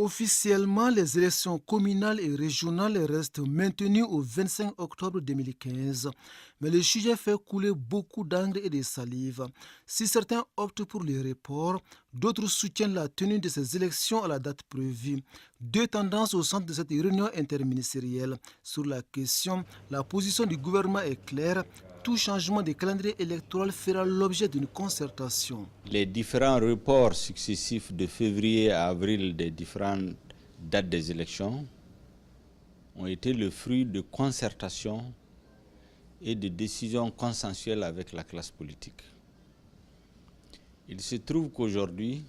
Officiellement, les élections communales et régionales restent maintenues au 25 octobre 2015. Mais le sujet fait couler beaucoup d'encre et de salive. Si certains optent pour le report, d'autres soutiennent la tenue de ces élections à la date prévue. Deux tendances au centre de cette réunion interministérielle. Sur la question, la position du gouvernement est claire. Tout changement de calendrier électoral fera l'objet d'une concertation. Les différents reports successifs de février à avril des différentes dates des élections ont été le fruit de concertations et de décisions consensuelles avec la classe politique. Il se trouve qu'aujourd'hui,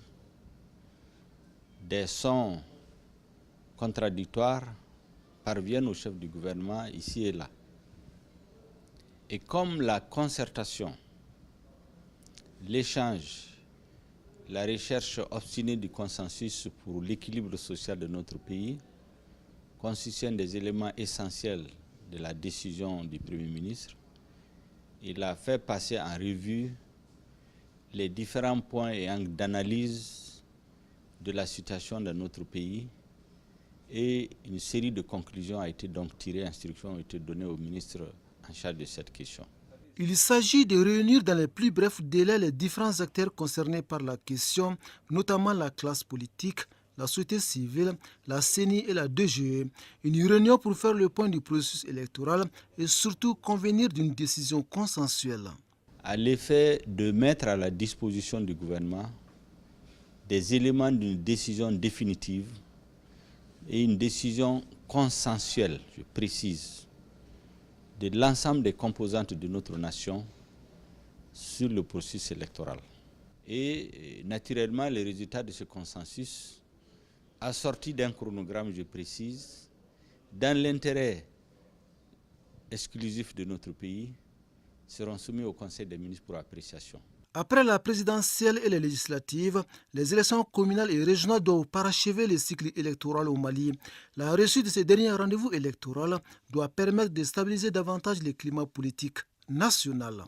des sons contradictoires parviennent au chef du gouvernement ici et là. Et comme la concertation, l'échange, la recherche obstinée du consensus pour l'équilibre social de notre pays constituent des éléments essentiels de la décision du Premier ministre, il a fait passer en revue les différents points et angles d'analyse de la situation dans notre pays et une série de conclusions a été donc tirée, instructions ont été données au ministre en charge de cette question. Il s'agit de réunir dans les plus brefs délais les différents acteurs concernés par la question, notamment la classe politique, la société civile, la CENI et la DGE. Une réunion pour faire le point du processus électoral et surtout convenir d'une décision consensuelle. À l'effet de mettre à la disposition du gouvernement des éléments d'une décision définitive et une décision consensuelle, je précise, de l'ensemble des composantes de notre nation sur le processus électoral. Et naturellement, les résultats de ce consensus, assortis d'un chronogramme, je précise, dans l'intérêt exclusif de notre pays, seront soumis au Conseil des ministres pour appréciation. Après la présidentielle et les législatives, les élections communales et régionales doivent parachever le cycle électoral au Mali. La réussite de ces derniers rendez-vous électoraux doit permettre de stabiliser davantage le climat politique national.